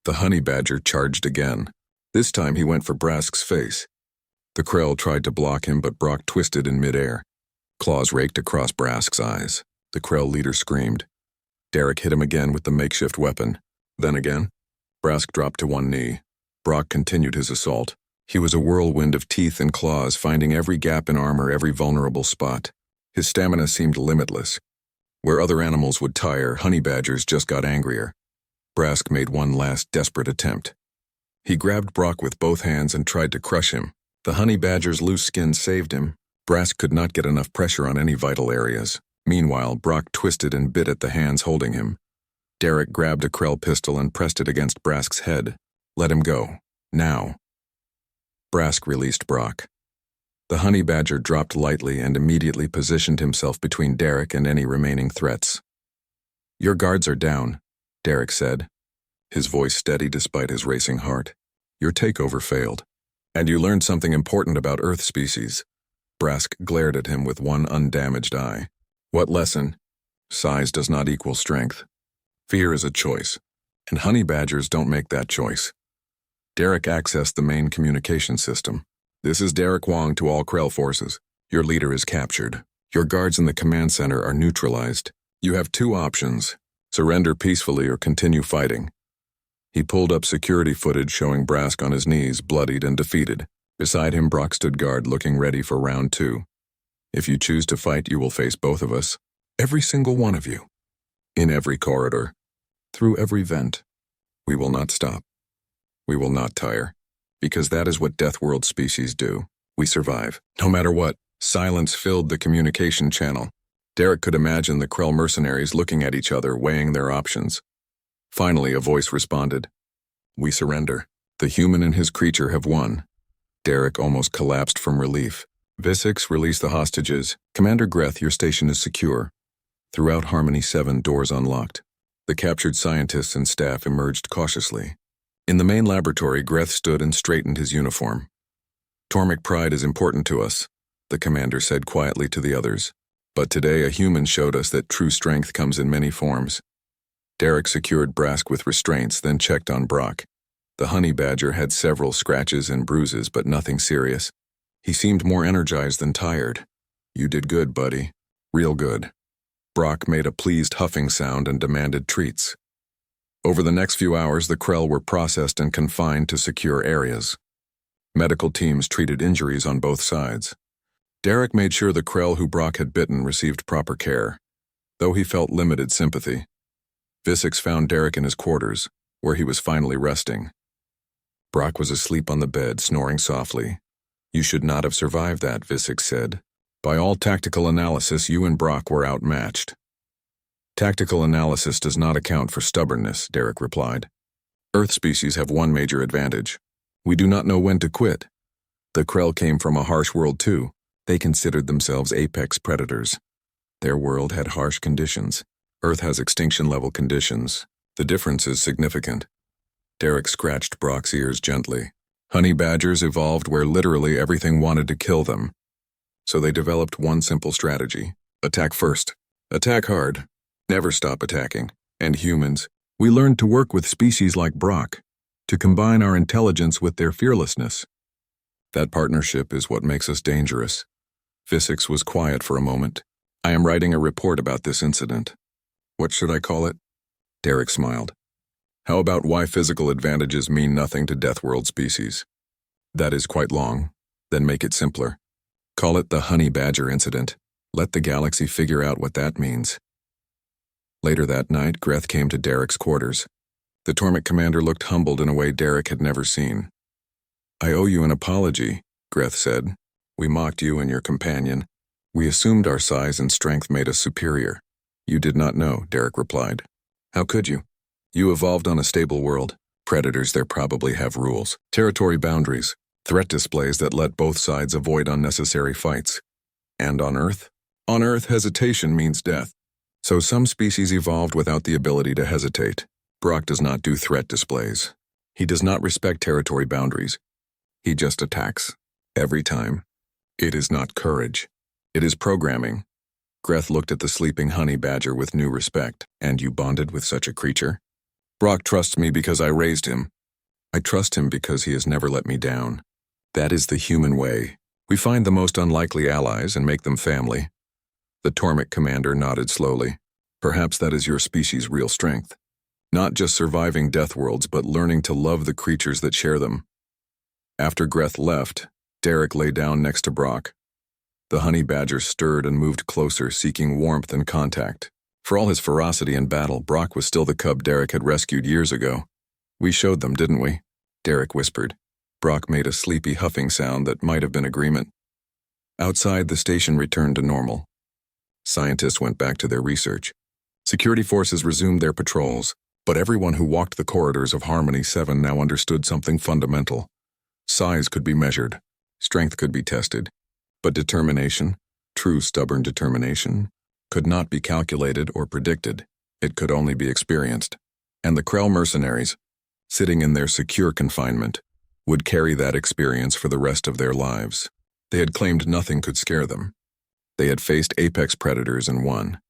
The honey badger charged again. This time he went for Brask's face. The Krell tried to block him, but Brock twisted in midair. Claws raked across Brask's eyes. The Krell leader screamed. Derek hit him again with the makeshift weapon. Then again. Brask dropped to one knee. Brock continued his assault. He was a whirlwind of teeth and claws, finding every gap in armor, every vulnerable spot. His stamina seemed limitless. Where other animals would tire, honey badgers just got angrier. Brask made one last desperate attempt. He grabbed Brock with both hands and tried to crush him. The honey badger's loose skin saved him. Brask could not get enough pressure on any vital areas. Meanwhile, Brock twisted and bit at the hands holding him. Derek grabbed a Krell pistol and pressed it against Brask's head. Let him go. Now. Brask released Brock. The honey badger dropped lightly and immediately positioned himself between Derek and any remaining threats. "Your guards are down," Derek said, his voice steady despite his racing heart. "Your takeover failed. And you learned something important about Earth species." Brask glared at him with one undamaged eye. "What lesson?" "Size does not equal strength. Fear is a choice, and honey badgers don't make that choice." Derek accessed the main communication system. "This is Derek Wong to all Krell forces. Your leader is captured. Your guards in the command center are neutralized. You have 2 options. Surrender peacefully or continue fighting." He pulled up security footage showing Brask on his knees, bloodied and defeated. Beside him, Brock stood guard, looking ready for round 2. "If you choose to fight, you will face both of us. Every single one of you. In every corridor. Through every vent. We will not stop. We will not tire. Because that is what Death World species do. We survive. No matter what." Silence filled the communication channel. Derek could imagine the Krell mercenaries looking at each other, weighing their options. Finally, a voice responded. "We surrender. The human and his creature have won." Derek almost collapsed from relief. "Visix, release the hostages. Commander Greth, your station is secure." Throughout Harmony 7, doors unlocked. The captured scientists and staff emerged cautiously. In the main laboratory, Greth stood and straightened his uniform. "Tormic pride is important to us," the commander said quietly to the others. "But today a human showed us that true strength comes in many forms." Derek secured Brask with restraints, then checked on Brock. The honey badger had several scratches and bruises, but nothing serious. He seemed more energized than tired. "You did good, buddy. Real good. Brock made a pleased huffing sound and demanded treats. Over the next few hours, the Krell were processed and confined to secure areas. Medical teams treated injuries on both sides. Derek made sure the Krell who Brock had bitten received proper care, though he felt limited sympathy. Visix found Derek in his quarters, where he was finally resting. Brock was asleep on the bed, snoring softly. "You should not have survived that," Visix said. "By all tactical analysis, you and Brock were outmatched." "Tactical analysis does not account for stubbornness," Derek replied. "Earth species have one major advantage. We do not know when to quit. The Krell came from a harsh world too. They considered themselves apex predators. Their world had harsh conditions. Earth has extinction-level conditions. The difference is significant." Derek scratched Brock's ears gently. "Honey badgers evolved where literally everything wanted to kill them. So they developed one simple strategy. Attack first. Attack hard. Never stop attacking. And humans, we learned to work with species like Brock, to combine our intelligence with their fearlessness. That partnership is what makes us dangerous." Visix was quiet for a moment. "I am writing a report about this incident." "What should I call it?" Derek smiled. "How about why physical advantages mean nothing to Deathworld species?" "That is quite long. Then make it simpler. Call it the Honey Badger incident. Let the galaxy figure out what that means." Later that night, Greth came to Derek's quarters. The Tormach commander looked humbled in a way Derek had never seen. "I owe you an apology," Greth said. "We mocked you and your companion. We assumed our size and strength made us superior." "You did not know," Derek replied. "How could you? You evolved on a stable world. Predators there probably have rules, territory boundaries, threat displays that let both sides avoid unnecessary fights. And on Earth? On Earth, hesitation means death. So some species evolved without the ability to hesitate. Brock does not do threat displays. He does not respect territory boundaries. He just attacks. Every time. It is not courage. It is programming." Greth looked at the sleeping honey badger with new respect. "And you bonded with such a creature?" "Brock trusts me because I raised him. I trust him because he has never let me down. That is the human way. We find the most unlikely allies and make them family." The Tormach commander nodded slowly. "Perhaps that is your species' real strength. Not just surviving death worlds, but learning to love the creatures that share them." After Greth left, Derek lay down next to Brock. The honey badger stirred and moved closer, seeking warmth and contact. For all his ferocity in battle, Brock was still the cub Derek had rescued years ago. "We showed them, didn't we?" Derek whispered. Brock made a sleepy huffing sound that might have been agreement. Outside, the station returned to normal. Scientists went back to their research. Security forces resumed their patrols, but everyone who walked the corridors of Harmony 7 now understood something fundamental. Size could be measured, strength could be tested, but determination, true stubborn determination, could not be calculated or predicted. It could only be experienced. And the Krell mercenaries, sitting in their secure confinement, would carry that experience for the rest of their lives. They had claimed nothing could scare them. They had faced apex predators and won.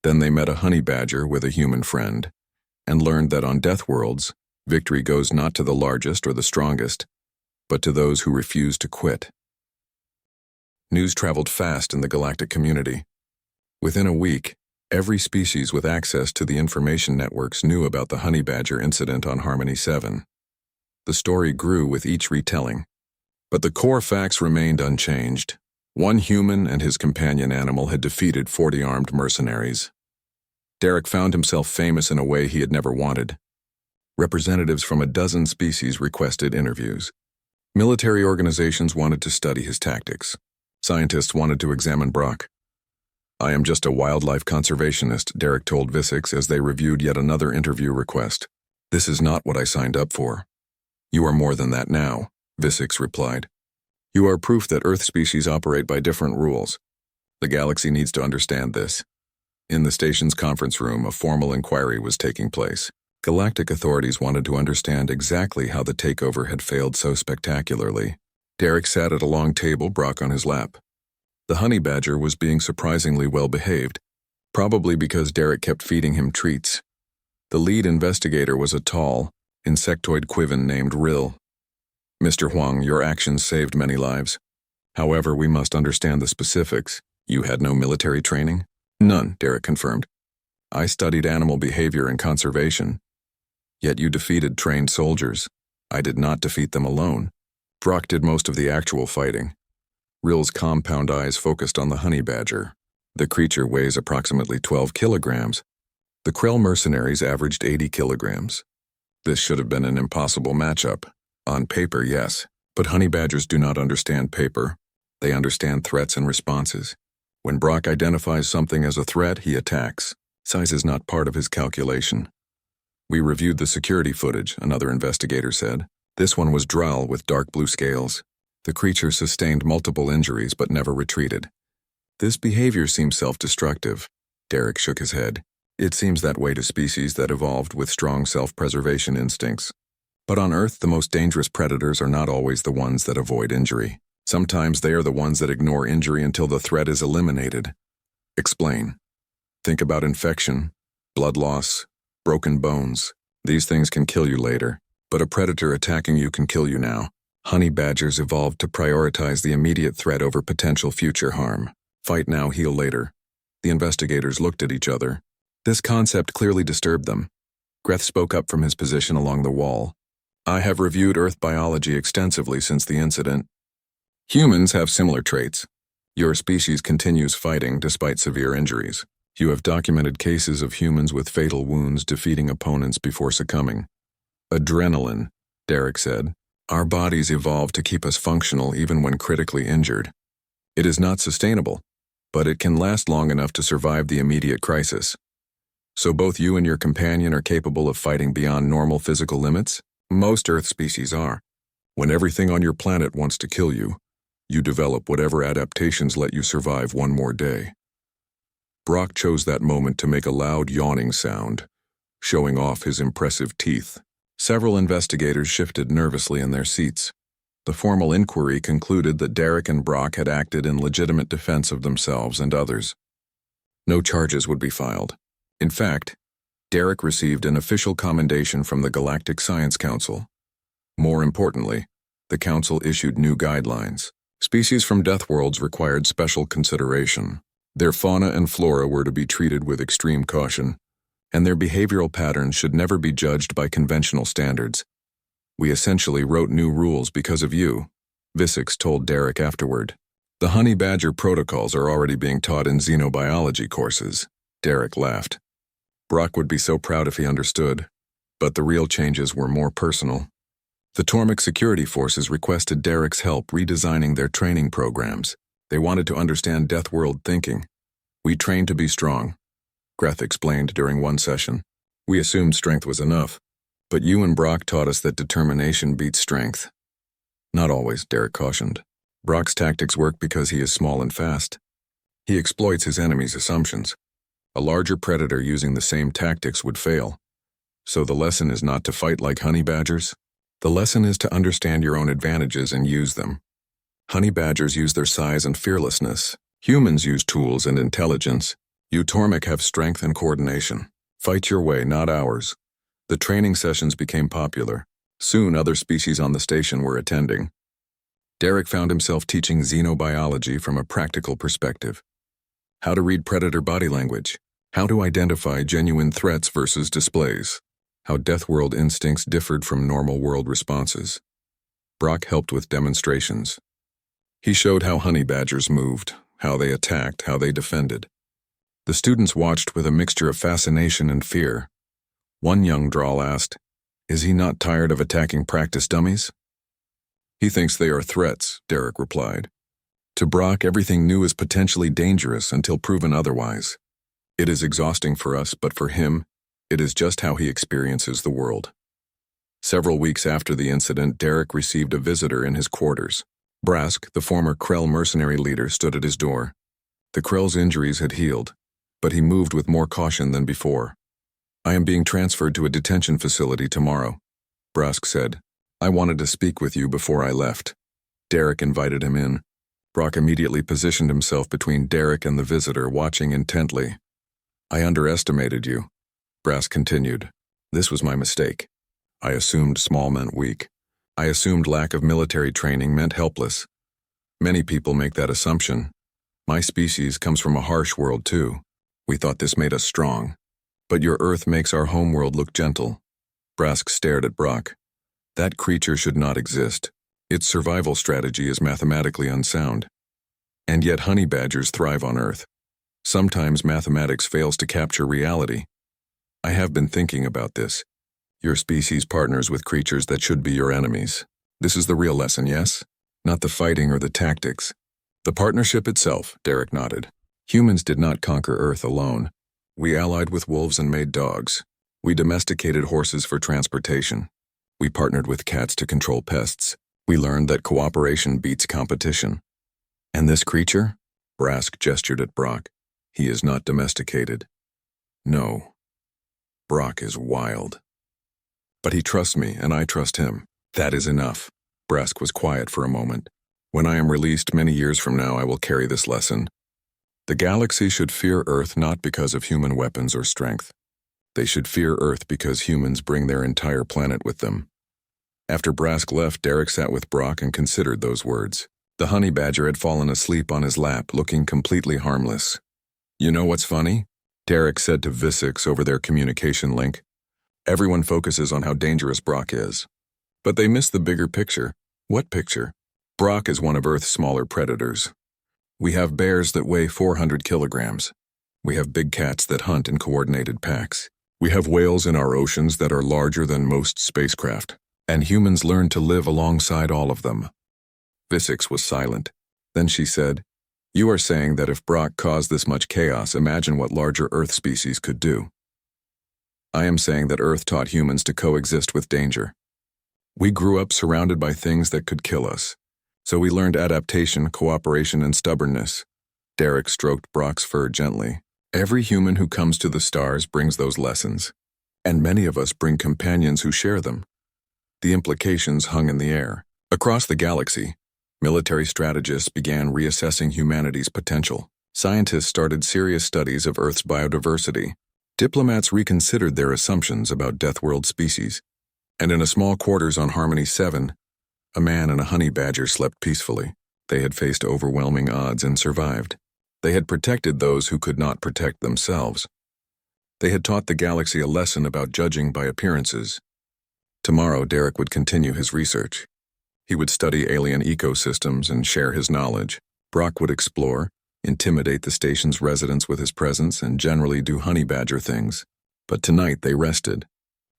Then they met a honey badger with a human friend, and learned that on death worlds, victory goes not to the largest or the strongest, but to those who refuse to quit. News traveled fast in the galactic community. Within a week, every species with access to the information networks knew about the honey badger incident on Harmony 7. The story grew with each retelling, but the core facts remained unchanged. One human and his companion animal had defeated 40 armed mercenaries. Derek found himself famous in a way he had never wanted. Representatives from a dozen species requested interviews. Military organizations wanted to study his tactics. Scientists wanted to examine Brock. "I am just a wildlife conservationist," Derek told Visix as they reviewed yet another interview request. "This is not what I signed up for." "You are more than that now," Visix replied. "You are proof that Earth species operate by different rules. The galaxy needs to understand this." In the station's conference room, a formal inquiry was taking place. Galactic authorities wanted to understand exactly how the takeover had failed so spectacularly. Derek sat at a long table, Brock on his lap. The honey badger was being surprisingly well behaved, probably because Derek kept feeding him treats. The lead investigator was a tall, insectoid quiven named Rill. "Mr. Huang, your actions saved many lives. However, we must understand the specifics. You had no military training? None, Derek confirmed. I studied animal behavior and conservation. Yet you defeated trained soldiers. I did not defeat them alone. Brock did most of the actual fighting. Rill's compound eyes focused on the honey badger. The creature weighs approximately 12 kilograms. The Krell mercenaries averaged 80 kilograms. This should have been an impossible matchup. On paper, yes, but honey badgers do not understand paper. They understand threats and responses. When Brock identifies something as a threat, he attacks. Size is not part of his calculation. We reviewed the security footage, another investigator said. This one was Drell with dark blue scales. The creature sustained multiple injuries but never retreated. This behavior seems self-destructive. Derek shook his head. It seems that way to species that evolved with strong self-preservation instincts. But on Earth, the most dangerous predators are not always the ones that avoid injury. Sometimes they are the ones that ignore injury until the threat is eliminated. Explain. Think about infection, blood loss, broken bones. These things can kill you later, but a predator attacking you can kill you now. Honey badgers evolved to prioritize the immediate threat over potential future harm. Fight now, heal later. The investigators looked at each other. This concept clearly disturbed them. Greth spoke up from his position along the wall. I have reviewed Earth biology extensively since the incident. Humans have similar traits. Your species continues fighting despite severe injuries. You have documented cases of humans with fatal wounds defeating opponents before succumbing. Adrenaline, Derek said. Our bodies evolved to keep us functional even when critically injured. It is not sustainable, but it can last long enough to survive the immediate crisis. So both you and your companion are capable of fighting beyond normal physical limits? Most Earth species are. When everything on your planet wants to kill you, you develop whatever adaptations let you survive one more day. Brock chose that moment to make a loud yawning sound, showing off his impressive teeth. Several investigators shifted nervously in their seats. The formal inquiry concluded that Derek and Brock had acted in legitimate defense of themselves and others. No charges would be filed. In fact, Derek received an official commendation from the Galactic Science Council. More importantly, the Council issued new guidelines. Species from death worlds required special consideration. Their fauna and flora were to be treated with extreme caution, and their behavioral patterns should never be judged by conventional standards. We essentially wrote new rules because of you, Visix told Derek afterward. The honey badger protocols are already being taught in xenobiology courses. Derek laughed. Brock would be so proud if he understood, but the real changes were more personal. The Tormach security forces requested Derek's help redesigning their training programs. They wanted to understand death world thinking. We trained to be strong, Greth explained during one session. We assumed strength was enough, but you and Brock taught us that determination beats strength. Not always, Derek cautioned. Brock's tactics work because he is small and fast. He exploits his enemy's assumptions. A larger predator using the same tactics would fail. So the lesson is not to fight like honey badgers. The lesson is to understand your own advantages and use them. Honey badgers use their size and fearlessness. Humans use tools and intelligence. You Tormach have strength and coordination. Fight your way, not ours. The training sessions became popular. Soon other species on the station were attending. Derek found himself teaching xenobiology from a practical perspective. How to read predator body language. How to identify genuine threats versus displays. How death world instincts differed from normal world responses. Brock helped with demonstrations. He showed how honey badgers moved, how they attacked, how they defended. The students watched with a mixture of fascination and fear. One young Drawl asked, "Is he not tired of attacking practice dummies?" "He thinks they are threats," Derek replied. To Brock, everything new is potentially dangerous until proven otherwise. It is exhausting for us, but for him, it is just how he experiences the world. Several weeks after the incident, Derek received a visitor in his quarters. Brask, the former Krell mercenary leader, stood at his door. The Krell's injuries had healed, but he moved with more caution than before. "I am being transferred to a detention facility tomorrow," Brask said. "I wanted to speak with you before I left." Derek invited him in. Brock immediately positioned himself between Derek and the visitor, watching intently. "I underestimated you," Brask continued. "This was my mistake. I assumed small meant weak. I assumed lack of military training meant helpless. Many people make that assumption. My species comes from a harsh world too. We thought this made us strong. But your Earth makes our homeworld look gentle. Brask stared at Brock. That creature should not exist. Its survival strategy is mathematically unsound. And yet honey badgers thrive on Earth. Sometimes mathematics fails to capture reality. I have been thinking about this. Your species partners with creatures that should be your enemies. This is the real lesson, yes? Not the fighting or the tactics. The partnership itself, Derek nodded. Humans did not conquer Earth alone. We allied with wolves and made dogs. We domesticated horses for transportation. We partnered with cats to control pests. We learned that cooperation beats competition. And this creature? Brask gestured at Brock. He is not domesticated. No. Brock is wild. But he trusts me, and I trust him. That is enough. Brask was quiet for a moment. When I am released many years from now, I will carry this lesson. The galaxy should fear Earth not because of human weapons or strength. They should fear Earth because humans bring their entire planet with them. After Brask left, Derek sat with Brock and considered those words. The honey badger had fallen asleep on his lap, looking completely harmless. You know what's funny? Derek said to Visix over their communication link. Everyone focuses on how dangerous Brock is. But they miss the bigger picture. What picture? Brock is one of Earth's smaller predators. We have bears that weigh 400 kilograms. We have big cats that hunt in coordinated packs. We have whales in our oceans that are larger than most spacecraft. And humans learn to live alongside all of them. Visix was silent. Then she said, You are saying that if Brock caused this much chaos, imagine what larger Earth species could do. I am saying that Earth taught humans to coexist with danger. We grew up surrounded by things that could kill us. So we learned adaptation, cooperation, and stubbornness. Derek stroked Brock's fur gently. Every human who comes to the stars brings those lessons. And many of us bring companions who share them. The implications hung in the air. Across the galaxy, military strategists began reassessing humanity's potential. Scientists started serious studies of Earth's biodiversity. Diplomats reconsidered their assumptions about Deathworld species. And in a small quarters on Harmony 7, a man and a honey badger slept peacefully. They had faced overwhelming odds and survived. They had protected those who could not protect themselves. They had taught the galaxy a lesson about judging by appearances. Tomorrow, Derek would continue his research. He would study alien ecosystems and share his knowledge. Brock would explore, intimidate the station's residents with his presence, and generally do honey badger things. But tonight they rested.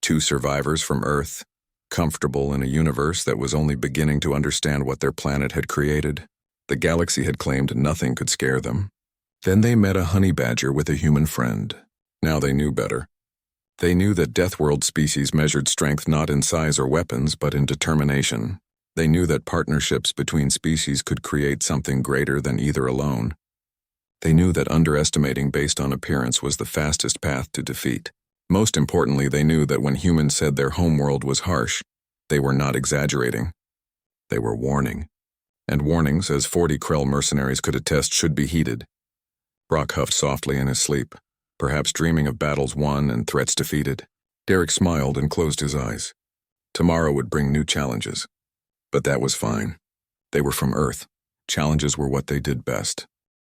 Two survivors from Earth, comfortable in a universe that was only beginning to understand what their planet had created. The galaxy had claimed nothing could scare them. Then they met a honey badger with a human friend. Now they knew better. They knew that Deathworld species measured strength not in size or weapons, but in determination. They knew that partnerships between species could create something greater than either alone. They knew that underestimating based on appearance was the fastest path to defeat. Most importantly, they knew that when humans said their homeworld was harsh, they were not exaggerating. They were warning. And warnings, as 40 Krell mercenaries could attest, should be heeded. Brock huffed softly in his sleep, perhaps dreaming of battles won and threats defeated. Derek smiled and closed his eyes. Tomorrow would bring new challenges. But that was fine. They were from Earth. Challenges were what they did best.